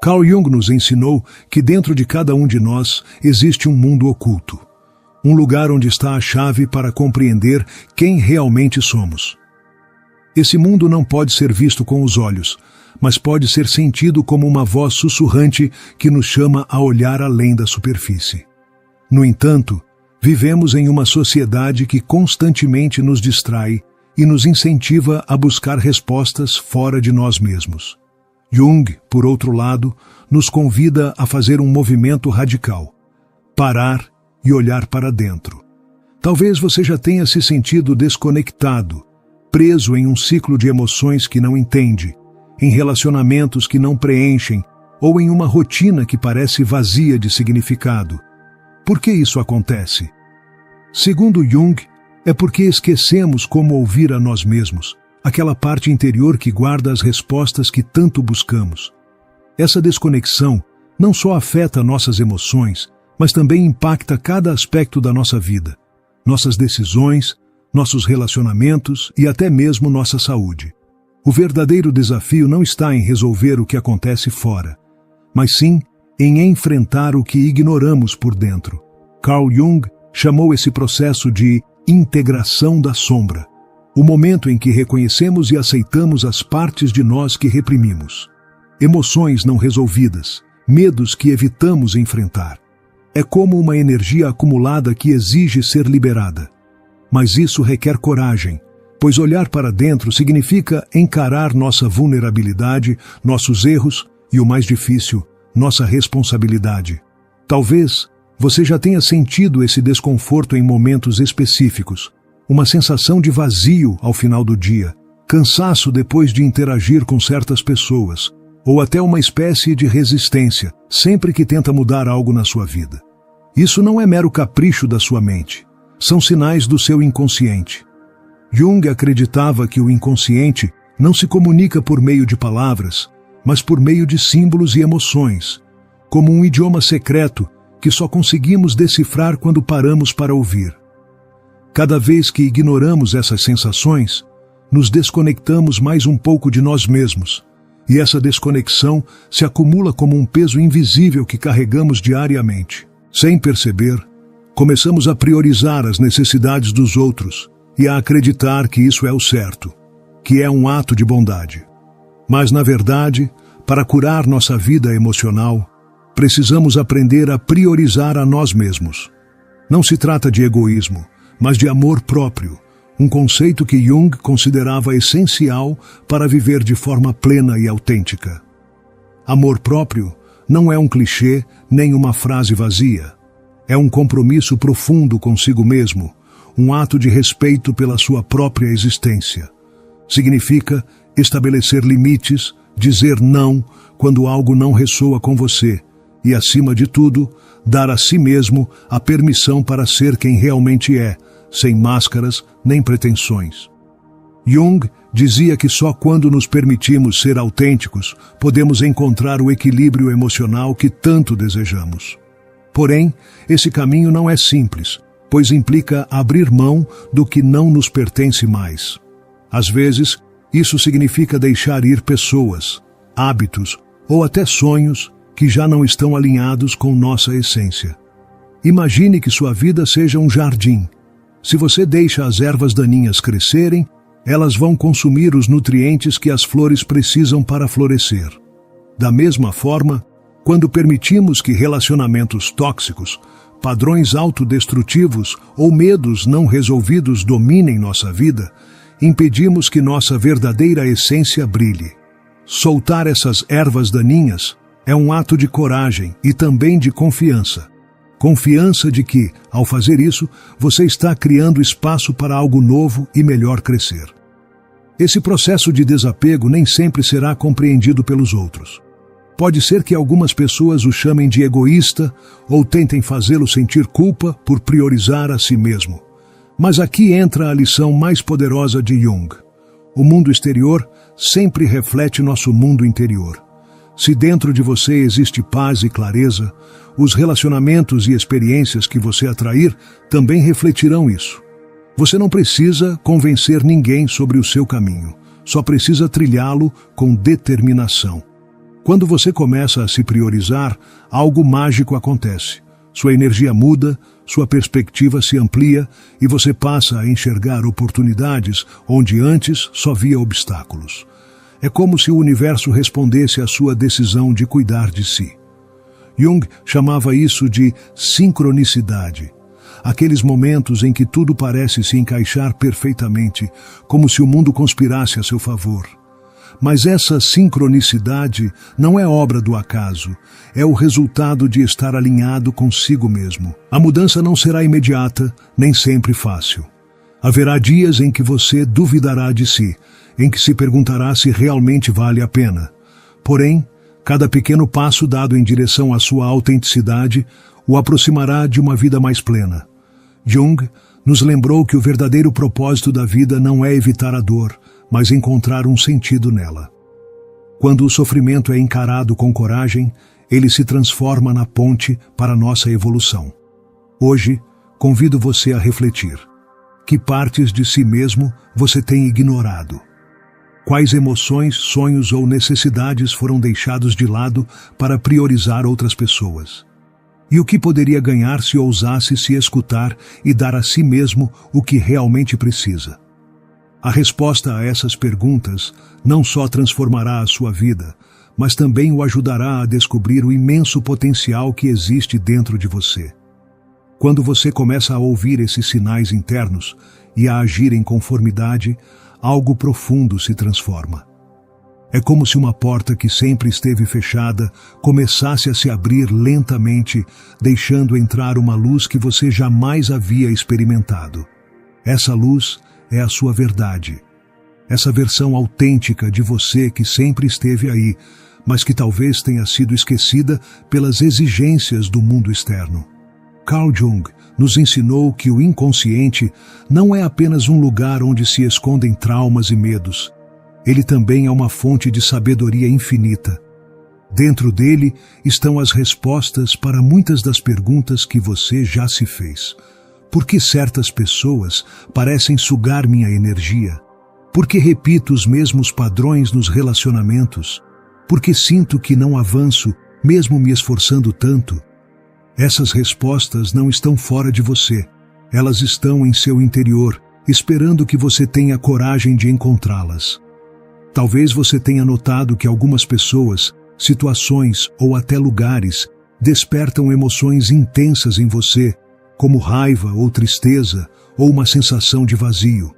Carl Jung nos ensinou que dentro de cada um de nós existe um mundo oculto. Um lugar onde está a chave para compreender quem realmente somos. Esse mundo não pode ser visto com os olhos, mas pode ser sentido como uma voz sussurrante que nos chama a olhar além da superfície. No entanto, vivemos em uma sociedade que constantemente nos distrai e nos incentiva a buscar respostas fora de nós mesmos. Jung, por outro lado, nos convida a fazer um movimento radical. Parar e olhar para dentro. Talvez você já tenha se sentido desconectado, preso em um ciclo de emoções que não entende, em relacionamentos que não preenchem ou em uma rotina que parece vazia de significado. Por que isso acontece? Segundo Jung, é porque esquecemos como ouvir a nós mesmos, aquela parte interior que guarda as respostas que tanto buscamos. Essa desconexão não só afeta nossas emoções, mas também impacta cada aspecto da nossa vida, nossas decisões, nossos relacionamentos e até mesmo nossa saúde. O verdadeiro desafio não está em resolver o que acontece fora, mas sim em enfrentar o que ignoramos por dentro. Carl Jung chamou esse processo de integração da sombra, o momento em que reconhecemos e aceitamos as partes de nós que reprimimos. Emoções não resolvidas, medos que evitamos enfrentar. É como uma energia acumulada que exige ser liberada. Mas isso requer coragem, pois olhar para dentro significa encarar nossa vulnerabilidade, nossos erros e, o mais difícil, nossa responsabilidade. Talvez você já tenha sentido esse desconforto em momentos específicos, uma sensação de vazio ao final do dia, cansaço depois de interagir com certas pessoas, ou até uma espécie de resistência, sempre que tenta mudar algo na sua vida. Isso não é mero capricho da sua mente. São sinais do seu inconsciente. Jung acreditava que o inconsciente não se comunica por meio de palavras, mas por meio de símbolos e emoções, como um idioma secreto que só conseguimos decifrar quando paramos para ouvir. Cada vez que ignoramos essas sensações, nos desconectamos mais um pouco de nós mesmos, e essa desconexão se acumula como um peso invisível que carregamos diariamente. Sem perceber, começamos a priorizar as necessidades dos outros e a acreditar que isso é o certo, que é um ato de bondade. Mas, na verdade, para curar nossa vida emocional, precisamos aprender a priorizar a nós mesmos. Não se trata de egoísmo, mas de amor próprio, um conceito que Jung considerava essencial para viver de forma plena e autêntica. Amor próprio não é um clichê nem uma frase vazia. É um compromisso profundo consigo mesmo, um ato de respeito pela sua própria existência. Significa estabelecer limites, dizer não quando algo não ressoa com você e, acima de tudo, dar a si mesmo a permissão para ser quem realmente é, sem máscaras nem pretensões. Jung dizia que só quando nos permitimos ser autênticos podemos encontrar o equilíbrio emocional que tanto desejamos. Porém, esse caminho não é simples, pois implica abrir mão do que não nos pertence mais. Às vezes, isso significa deixar ir pessoas, hábitos ou até sonhos que já não estão alinhados com nossa essência. Imagine que sua vida seja um jardim. Se você deixa as ervas daninhas crescerem, elas vão consumir os nutrientes que as flores precisam para florescer. Da mesma forma, quando permitimos que relacionamentos tóxicos, padrões autodestrutivos ou medos não resolvidos dominem nossa vida, impedimos que nossa verdadeira essência brilhe. Soltar essas ervas daninhas é um ato de coragem e também de confiança. Confiança de que, ao fazer isso, você está criando espaço para algo novo e melhor crescer. Esse processo de desapego nem sempre será compreendido pelos outros. Pode ser que algumas pessoas o chamem de egoísta ou tentem fazê-lo sentir culpa por priorizar a si mesmo. Mas aqui entra a lição mais poderosa de Jung. O mundo exterior sempre reflete nosso mundo interior. Se dentro de você existe paz e clareza, os relacionamentos e experiências que você atrair também refletirão isso. Você não precisa convencer ninguém sobre o seu caminho, só precisa trilhá-lo com determinação. Quando você começa a se priorizar, algo mágico acontece. Sua energia muda, sua perspectiva se amplia e você passa a enxergar oportunidades onde antes só via obstáculos. É como se o universo respondesse à sua decisão de cuidar de si. Jung chamava isso de sincronicidade. Aqueles momentos em que tudo parece se encaixar perfeitamente, como se o mundo conspirasse a seu favor. Mas essa sincronicidade não é obra do acaso, é o resultado de estar alinhado consigo mesmo. A mudança não será imediata, nem sempre fácil. Haverá dias em que você duvidará de si, em que se perguntará se realmente vale a pena. Porém, cada pequeno passo dado em direção à sua autenticidade o aproximará de uma vida mais plena. Jung nos lembrou que o verdadeiro propósito da vida não é evitar a dor, mas encontrar um sentido nela. Quando o sofrimento é encarado com coragem, ele se transforma na ponte para a nossa evolução. Hoje, convido você a refletir. Que partes de si mesmo você tem ignorado? Quais emoções, sonhos ou necessidades foram deixados de lado para priorizar outras pessoas? E o que poderia ganhar se ousasse se escutar e dar a si mesmo o que realmente precisa? A resposta a essas perguntas não só transformará a sua vida, mas também o ajudará a descobrir o imenso potencial que existe dentro de você. Quando você começa a ouvir esses sinais internos e a agir em conformidade, algo profundo se transforma. É como se uma porta que sempre esteve fechada começasse a se abrir lentamente, deixando entrar uma luz que você jamais havia experimentado. Essa luz é a sua verdade. Essa versão autêntica de você que sempre esteve aí, mas que talvez tenha sido esquecida pelas exigências do mundo externo. Carl Jung nos ensinou que o inconsciente não é apenas um lugar onde se escondem traumas e medos. Ele também é uma fonte de sabedoria infinita. Dentro dele estão as respostas para muitas das perguntas que você já se fez. Por que certas pessoas parecem sugar minha energia? Por que repito os mesmos padrões nos relacionamentos? Por que sinto que não avanço, mesmo me esforçando tanto? Essas respostas não estão fora de você. Elas estão em seu interior, esperando que você tenha coragem de encontrá-las. Talvez você tenha notado que algumas pessoas, situações ou até lugares despertam emoções intensas em você, como raiva ou tristeza ou uma sensação de vazio.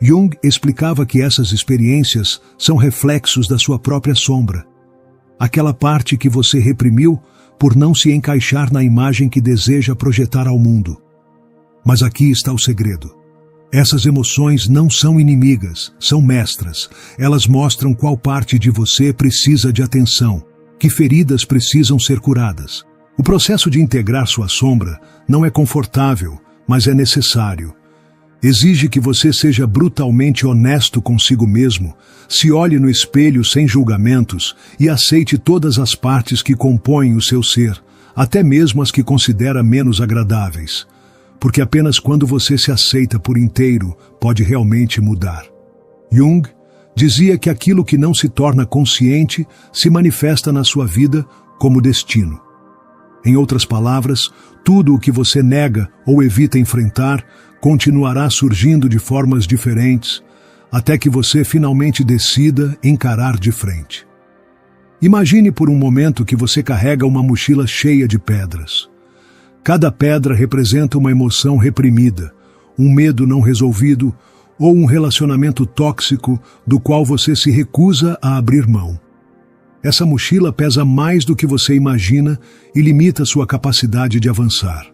Jung explicava que essas experiências são reflexos da sua própria sombra. Aquela parte que você reprimiu por não se encaixar na imagem que deseja projetar ao mundo. Mas aqui está o segredo. Essas emoções não são inimigas, são mestras. Elas mostram qual parte de você precisa de atenção, que feridas precisam ser curadas. O processo de integrar sua sombra não é confortável, mas é necessário. Exige que você seja brutalmente honesto consigo mesmo, se olhe no espelho sem julgamentos e aceite todas as partes que compõem o seu ser, até mesmo as que considera menos agradáveis. Porque apenas quando você se aceita por inteiro pode realmente mudar. Jung dizia que aquilo que não se torna consciente se manifesta na sua vida como destino. Em outras palavras, tudo o que você nega ou evita enfrentar continuará surgindo de formas diferentes, até que você finalmente decida encarar de frente. Imagine por um momento que você carrega uma mochila cheia de pedras. Cada pedra representa uma emoção reprimida, um medo não resolvido ou um relacionamento tóxico do qual você se recusa a abrir mão. Essa mochila pesa mais do que você imagina e limita sua capacidade de avançar.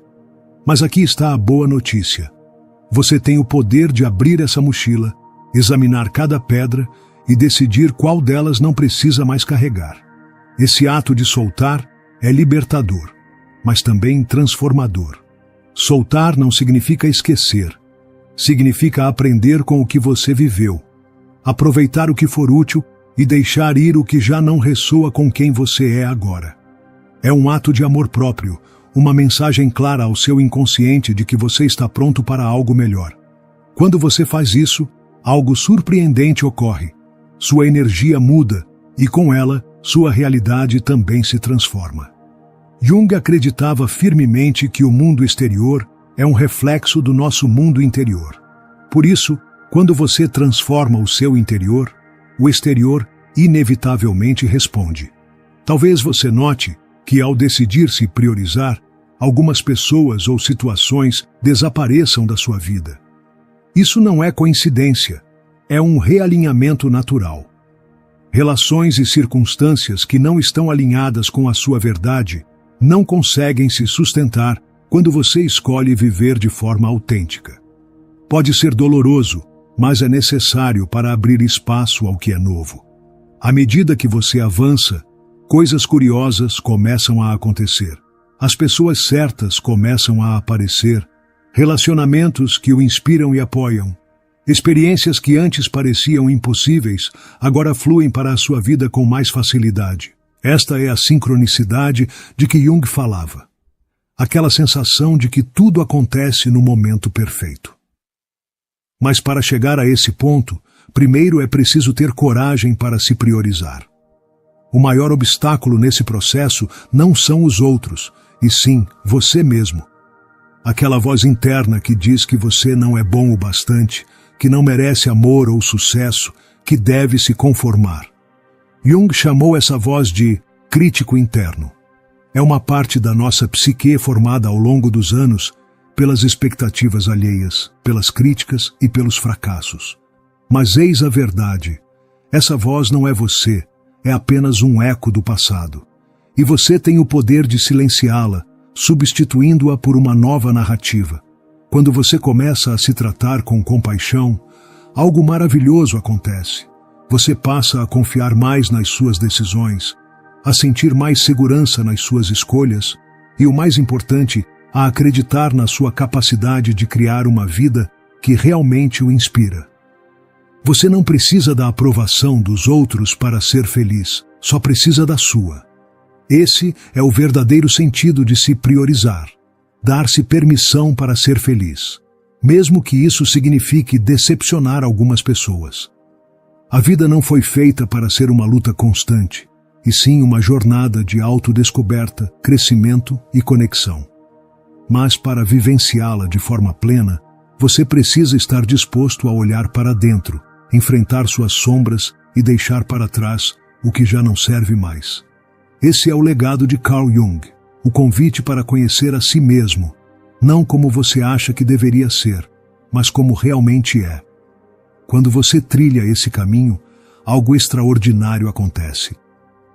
Mas aqui está a boa notícia. Você tem o poder de abrir essa mochila, examinar cada pedra e decidir qual delas não precisa mais carregar. Esse ato de soltar é libertador, mas também transformador. Soltar não significa esquecer. Significa aprender com o que você viveu, aproveitar o que for útil e deixar ir o que já não ressoa com quem você é agora. É um ato de amor próprio, uma mensagem clara ao seu inconsciente de que você está pronto para algo melhor. Quando você faz isso, algo surpreendente ocorre. Sua energia muda e, com ela, sua realidade também se transforma. Jung acreditava firmemente que o mundo exterior é um reflexo do nosso mundo interior. Por isso, quando você transforma o seu interior, o exterior inevitavelmente responde. Talvez você note que, ao decidir se priorizar, algumas pessoas ou situações desapareçam da sua vida. Isso não é coincidência, é um realinhamento natural. Relações e circunstâncias que não estão alinhadas com a sua verdade não conseguem se sustentar quando você escolhe viver de forma autêntica. Pode ser doloroso, mas é necessário para abrir espaço ao que é novo. À medida que você avança, coisas curiosas começam a acontecer. As pessoas certas começam a aparecer, relacionamentos que o inspiram e apoiam. Experiências que antes pareciam impossíveis, agora fluem para a sua vida com mais facilidade. Esta é a sincronicidade de que Jung falava. Aquela sensação de que tudo acontece no momento perfeito. Mas para chegar a esse ponto, primeiro é preciso ter coragem para se priorizar. O maior obstáculo nesse processo não são os outros, e sim você mesmo. Aquela voz interna que diz que você não é bom o bastante, que não merece amor ou sucesso, que deve se conformar. Jung chamou essa voz de crítico interno. É uma parte da nossa psique formada ao longo dos anos pelas expectativas alheias, pelas críticas e pelos fracassos. Mas eis a verdade. Essa voz não é você, é apenas um eco do passado. E você tem o poder de silenciá-la, substituindo-a por uma nova narrativa. Quando você começa a se tratar com compaixão, algo maravilhoso acontece. Você passa a confiar mais nas suas decisões, a sentir mais segurança nas suas escolhas e, o mais importante, a acreditar na sua capacidade de criar uma vida que realmente o inspira. Você não precisa da aprovação dos outros para ser feliz, só precisa da sua. Esse é o verdadeiro sentido de se priorizar, dar-se permissão para ser feliz, mesmo que isso signifique decepcionar algumas pessoas. A vida não foi feita para ser uma luta constante, e sim uma jornada de autodescoberta, crescimento e conexão. Mas para vivenciá-la de forma plena, você precisa estar disposto a olhar para dentro, enfrentar suas sombras e deixar para trás o que já não serve mais. Esse é o legado de Carl Jung, o convite para conhecer a si mesmo, não como você acha que deveria ser, mas como realmente é. Quando você trilha esse caminho, algo extraordinário acontece.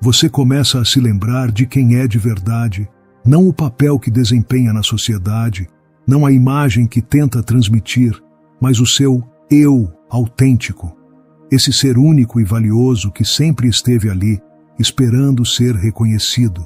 Você começa a se lembrar de quem é de verdade, não o papel que desempenha na sociedade, não a imagem que tenta transmitir, mas o seu eu autêntico, esse ser único e valioso que sempre esteve ali, esperando ser reconhecido.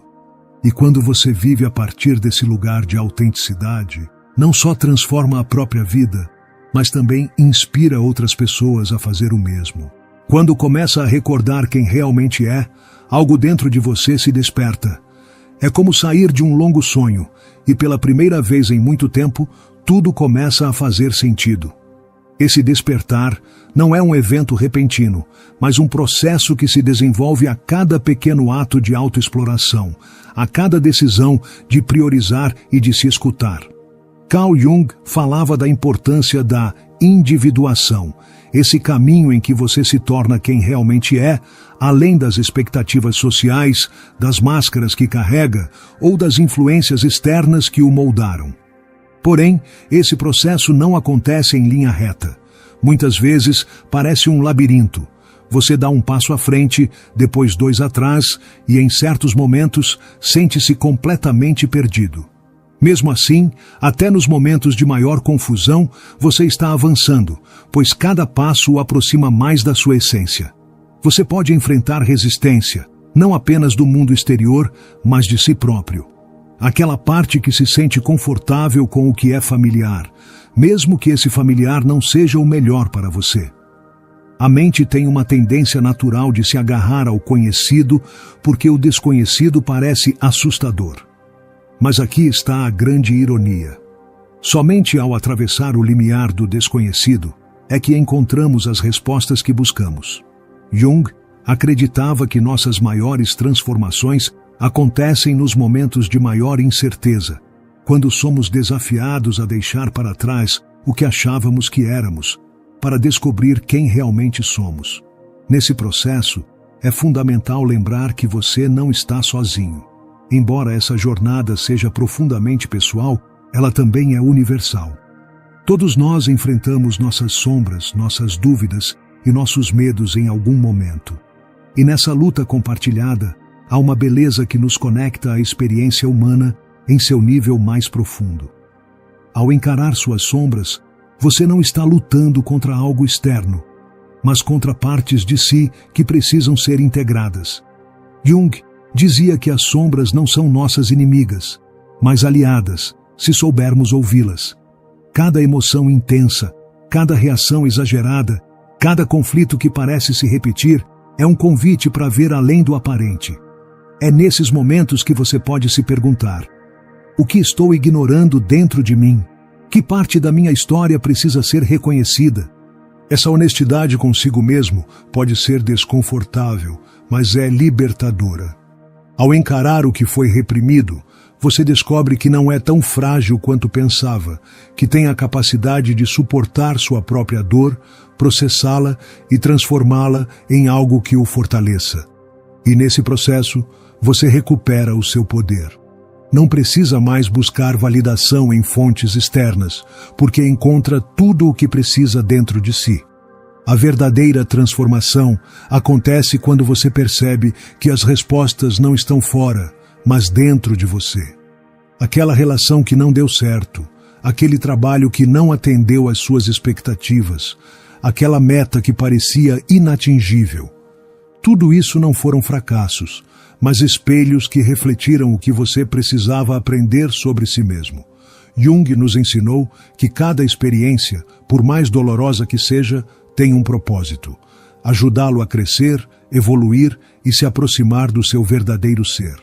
E quando você vive a partir desse lugar de autenticidade, não só transforma a própria vida, mas também inspira outras pessoas a fazer o mesmo. Quando começa a recordar quem realmente é, algo dentro de você se desperta. É como sair de um longo sonho, e pela primeira vez em muito tempo, tudo começa a fazer sentido. Esse despertar não é um evento repentino, mas um processo que se desenvolve a cada pequeno ato de autoexploração, a cada decisão de priorizar e de se escutar. Carl Jung falava da importância da individuação, esse caminho em que você se torna quem realmente é, além das expectativas sociais, das máscaras que carrega ou das influências externas que o moldaram. Porém, esse processo não acontece em linha reta. Muitas vezes parece um labirinto. Você dá um passo à frente, depois 2 atrás, e em certos momentos sente-se completamente perdido. Mesmo assim, até nos momentos de maior confusão, você está avançando, pois cada passo o aproxima mais da sua essência. Você pode enfrentar resistência, não apenas do mundo exterior, mas de si próprio. Aquela parte que se sente confortável com o que é familiar, mesmo que esse familiar não seja o melhor para você. A mente tem uma tendência natural de se agarrar ao conhecido, porque o desconhecido parece assustador. Mas aqui está a grande ironia. Somente ao atravessar o limiar do desconhecido é que encontramos as respostas que buscamos. Jung acreditava que nossas maiores transformações acontecem nos momentos de maior incerteza, quando somos desafiados a deixar para trás o que achávamos que éramos, para descobrir quem realmente somos. Nesse processo, é fundamental lembrar que você não está sozinho. Embora essa jornada seja profundamente pessoal, ela também é universal. Todos nós enfrentamos nossas sombras, nossas dúvidas e nossos medos em algum momento. E nessa luta compartilhada, há uma beleza que nos conecta à experiência humana em seu nível mais profundo. Ao encarar suas sombras, você não está lutando contra algo externo, mas contra partes de si que precisam ser integradas. Jung dizia que as sombras não são nossas inimigas, mas aliadas, se soubermos ouvi-las. Cada emoção intensa, cada reação exagerada, cada conflito que parece se repetir é um convite para ver além do aparente. É nesses momentos que você pode se perguntar: o que estou ignorando dentro de mim? Que parte da minha história precisa ser reconhecida? Essa honestidade consigo mesmo pode ser desconfortável, mas é libertadora. Ao encarar o que foi reprimido, você descobre que não é tão frágil quanto pensava, que tem a capacidade de suportar sua própria dor, processá-la e transformá-la em algo que o fortaleça. E nesse processo, você recupera o seu poder. Não precisa mais buscar validação em fontes externas, porque encontra tudo o que precisa dentro de si. A verdadeira transformação acontece quando você percebe que as respostas não estão fora, mas dentro de você. Aquela relação que não deu certo, aquele trabalho que não atendeu às suas expectativas, aquela meta que parecia inatingível. Tudo isso não foram fracassos, mas espelhos que refletiram o que você precisava aprender sobre si mesmo. Jung nos ensinou que cada experiência, por mais dolorosa que seja, tem um propósito: ajudá-lo a crescer, evoluir e se aproximar do seu verdadeiro ser.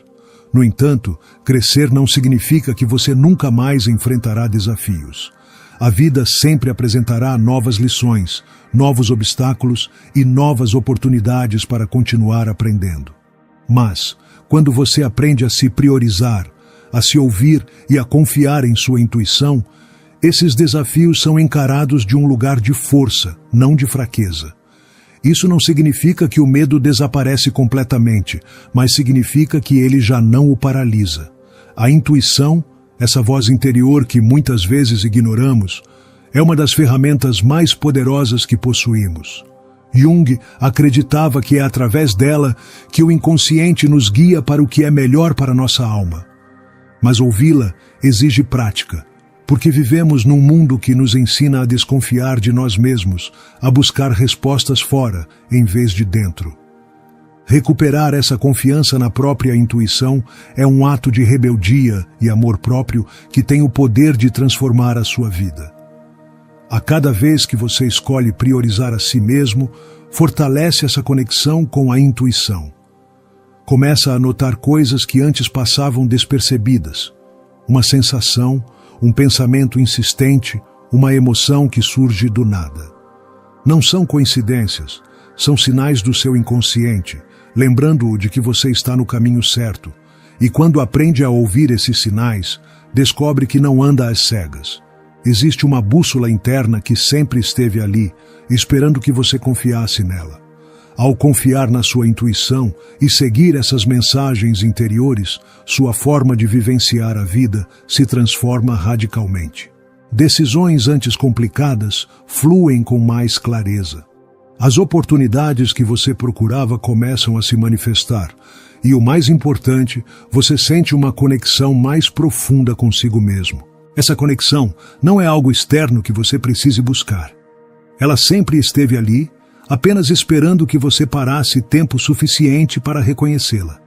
No entanto, crescer não significa que você nunca mais enfrentará desafios. A vida sempre apresentará novas lições, novos obstáculos e novas oportunidades para continuar aprendendo. Mas, quando você aprende a se priorizar, a se ouvir e a confiar em sua intuição, esses desafios são encarados de um lugar de força, não de fraqueza. Isso não significa que o medo desaparece completamente, mas significa que ele já não o paralisa. A intuição, essa voz interior que muitas vezes ignoramos, é uma das ferramentas mais poderosas que possuímos. Jung acreditava que é através dela que o inconsciente nos guia para o que é melhor para nossa alma. Mas ouvi-la exige prática, porque vivemos num mundo que nos ensina a desconfiar de nós mesmos, a buscar respostas fora, em vez de dentro. Recuperar essa confiança na própria intuição é um ato de rebeldia e amor próprio que tem o poder de transformar a sua vida. A cada vez que você escolhe priorizar a si mesmo, fortalece essa conexão com a intuição. Começa a notar coisas que antes passavam despercebidas. Uma sensação, um pensamento insistente, uma emoção que surge do nada. Não são coincidências, são sinais do seu inconsciente, lembrando-o de que você está no caminho certo. E quando aprende a ouvir esses sinais, descobre que não anda às cegas. Existe uma bússola interna que sempre esteve ali, esperando que você confiasse nela. Ao confiar na sua intuição e seguir essas mensagens interiores, sua forma de vivenciar a vida se transforma radicalmente. Decisões antes complicadas fluem com mais clareza. As oportunidades que você procurava começam a se manifestar. E o mais importante, você sente uma conexão mais profunda consigo mesmo. Essa conexão não é algo externo que você precise buscar. Ela sempre esteve ali, apenas esperando que você parasse tempo suficiente para reconhecê-la.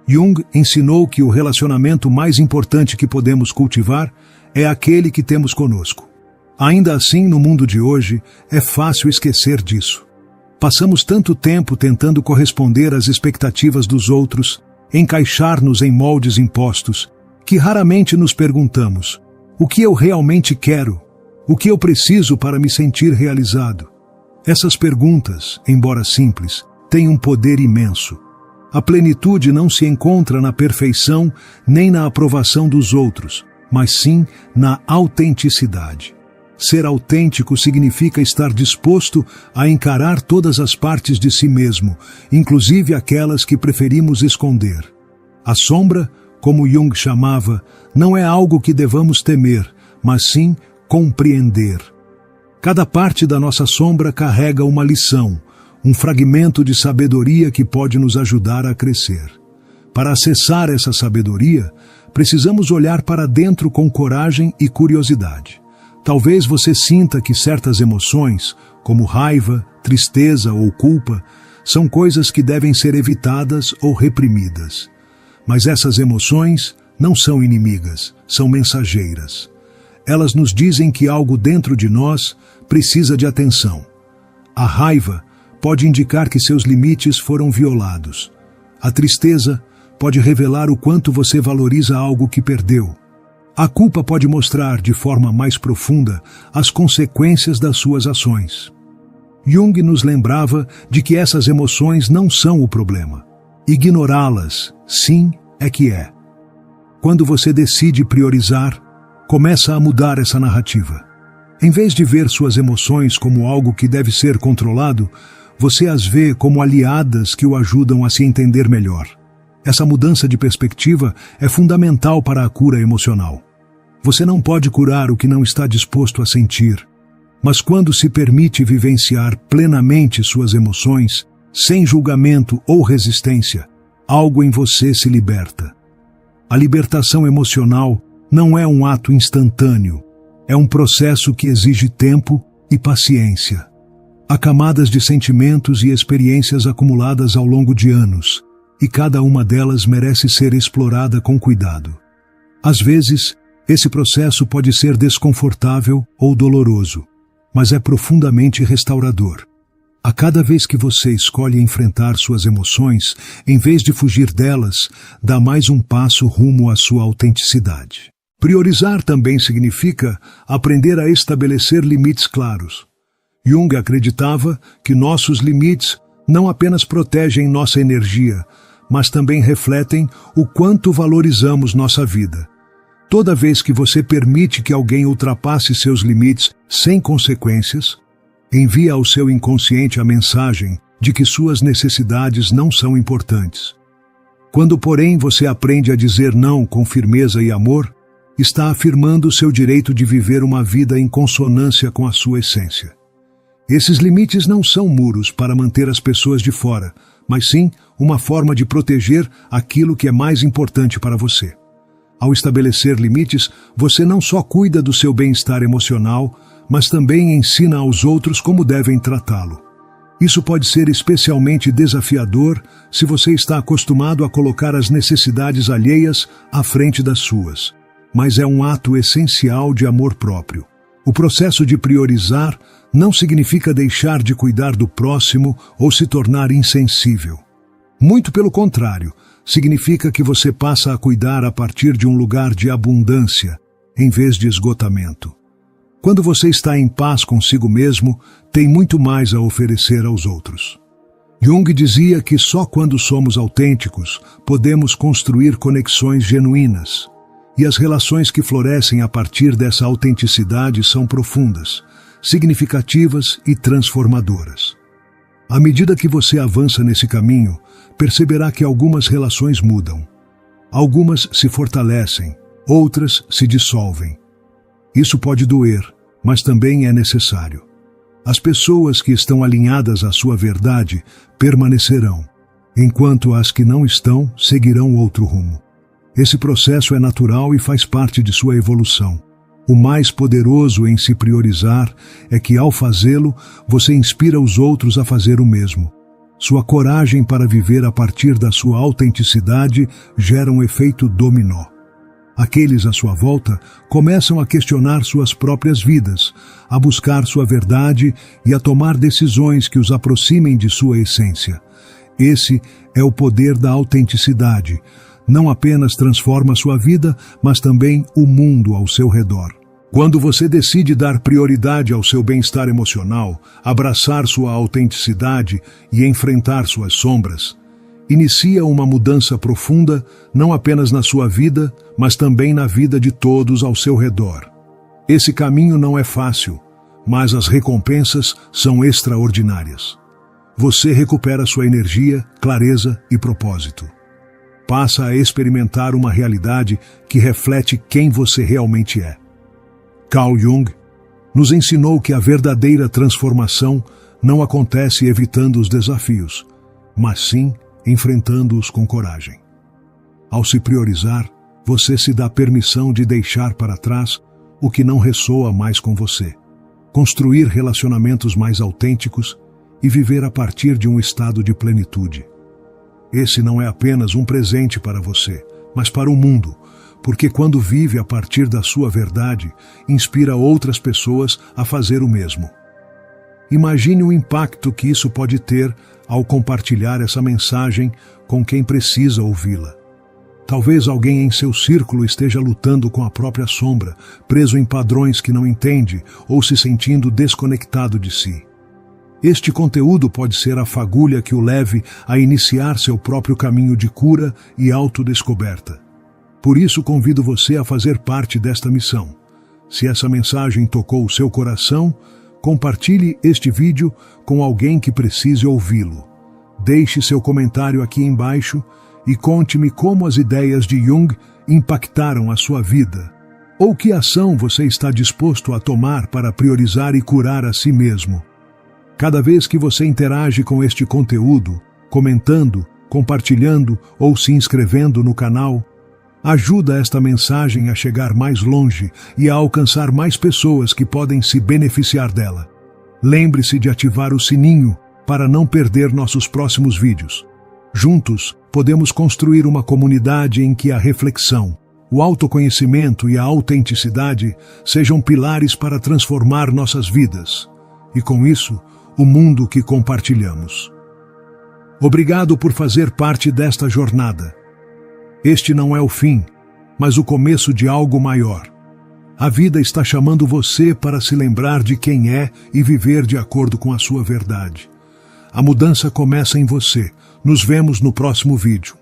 Jung ensinou que o relacionamento mais importante que podemos cultivar é aquele que temos conosco. Ainda assim, no mundo de hoje, é fácil esquecer disso. Passamos tanto tempo tentando corresponder às expectativas dos outros, encaixar-nos em moldes impostos, que raramente nos perguntamos: o que eu realmente quero? O que eu preciso para me sentir realizado? Essas perguntas, embora simples, tem um poder imenso. A plenitude não se encontra na perfeição nem na aprovação dos outros, mas sim na autenticidade. Ser autêntico significa estar disposto a encarar todas as partes de si mesmo, inclusive aquelas que preferimos esconder. A sombra, como Jung chamava, não é algo que devamos temer, mas sim compreender. Cada parte da nossa sombra carrega uma lição, um fragmento de sabedoria que pode nos ajudar a crescer. Para acessar essa sabedoria, precisamos olhar para dentro com coragem e curiosidade. Talvez você sinta que certas emoções, como raiva, tristeza ou culpa, são coisas que devem ser evitadas ou reprimidas. Mas essas emoções não são inimigas, são mensageiras. Elas nos dizem que algo dentro de nós precisa de atenção. A raiva pode indicar que seus limites foram violados. A tristeza pode revelar o quanto você valoriza algo que perdeu. A culpa pode mostrar de forma mais profunda as consequências das suas ações. Jung nos lembrava de que essas emoções não são o problema. Ignorá-las, sim, é que é. Quando você decide priorizar, começa a mudar essa narrativa. Em vez de ver suas emoções como algo que deve ser controlado, você as vê como aliadas que o ajudam a se entender melhor. Essa mudança de perspectiva é fundamental para a cura emocional. Você não pode curar o que não está disposto a sentir, mas quando se permite vivenciar plenamente suas emoções, sem julgamento ou resistência, algo em você se liberta. A libertação emocional não é um ato instantâneo, é um processo que exige tempo e paciência. Há camadas de sentimentos e experiências acumuladas ao longo de anos, e cada uma delas merece ser explorada com cuidado. Às vezes, esse processo pode ser desconfortável ou doloroso, mas é profundamente restaurador. A cada vez que você escolhe enfrentar suas emoções, em vez de fugir delas, dá mais um passo rumo à sua autenticidade. Priorizar também significa aprender a estabelecer limites claros. Jung acreditava que nossos limites não apenas protegem nossa energia, mas também refletem o quanto valorizamos nossa vida. Toda vez que você permite que alguém ultrapasse seus limites sem consequências, envia ao seu inconsciente a mensagem de que suas necessidades não são importantes. Quando, porém, você aprende a dizer não com firmeza e amor, está afirmando seu direito de viver uma vida em consonância com a sua essência. Esses limites não são muros para manter as pessoas de fora, mas sim uma forma de proteger aquilo que é mais importante para você. Ao estabelecer limites, você não só cuida do seu bem-estar emocional, mas também ensina aos outros como devem tratá-lo. Isso pode ser especialmente desafiador se você está acostumado a colocar as necessidades alheias à frente das suas, mas é um ato essencial de amor próprio. O processo de priorizar não significa deixar de cuidar do próximo ou se tornar insensível. Muito pelo contrário, significa que você passa a cuidar a partir de um lugar de abundância, em vez de esgotamento. Quando você está em paz consigo mesmo, tem muito mais a oferecer aos outros. Jung dizia que só quando somos autênticos podemos construir conexões genuínas. E as relações que florescem a partir dessa autenticidade são profundas, significativas e transformadoras. À medida que você avança nesse caminho, perceberá que algumas relações mudam. Algumas se fortalecem, outras se dissolvem. Isso pode doer, mas também é necessário. As pessoas que estão alinhadas à sua verdade permanecerão, enquanto as que não estão seguirão outro rumo. Esse processo é natural e faz parte de sua evolução. O mais poderoso em se priorizar é que, ao fazê-lo, você inspira os outros a fazer o mesmo. Sua coragem para viver a partir da sua autenticidade gera um efeito dominó. Aqueles à sua volta começam a questionar suas próprias vidas, a buscar sua verdade e a tomar decisões que os aproximem de sua essência. Esse é o poder da autenticidade. Não apenas transforma sua vida, mas também o mundo ao seu redor. Quando você decide dar prioridade ao seu bem-estar emocional, abraçar sua autenticidade e enfrentar suas sombras, inicia uma mudança profunda não apenas na sua vida, mas também na vida de todos ao seu redor. Esse caminho não é fácil, mas as recompensas são extraordinárias. Você recupera sua energia, clareza e propósito. Passa a experimentar uma realidade que reflete quem você realmente é. Carl Jung nos ensinou que a verdadeira transformação não acontece evitando os desafios, mas sim enfrentando-os com coragem. Ao se priorizar, você se dá permissão de deixar para trás o que não ressoa mais com você, construir relacionamentos mais autênticos e viver a partir de um estado de plenitude. Esse não é apenas um presente para você, mas para o mundo, porque quando vive a partir da sua verdade, inspira outras pessoas a fazer o mesmo. Imagine o impacto que isso pode ter ao compartilhar essa mensagem com quem precisa ouvi-la. Talvez alguém em seu círculo esteja lutando com a própria sombra, preso em padrões que não entende ou se sentindo desconectado de si. Este conteúdo pode ser a fagulha que o leve a iniciar seu próprio caminho de cura e autodescoberta. Por isso convido você a fazer parte desta missão. Se essa mensagem tocou o seu coração, compartilhe este vídeo com alguém que precise ouvi-lo. Deixe seu comentário aqui embaixo e conte-me como as ideias de Jung impactaram a sua vida, ou que ação você está disposto a tomar para priorizar e curar a si mesmo. Cada vez que você interage com este conteúdo, comentando, compartilhando ou se inscrevendo no canal, ajuda esta mensagem a chegar mais longe e a alcançar mais pessoas que podem se beneficiar dela. Lembre-se de ativar o sininho para não perder nossos próximos vídeos. Juntos, podemos construir uma comunidade em que a reflexão, o autoconhecimento e a autenticidade sejam pilares para transformar nossas vidas. E com isso, o mundo que compartilhamos. Obrigado por fazer parte desta jornada. Este não é o fim, mas o começo de algo maior. A vida está chamando você para se lembrar de quem é e viver de acordo com a sua verdade. A mudança começa em você. Nos vemos no próximo vídeo.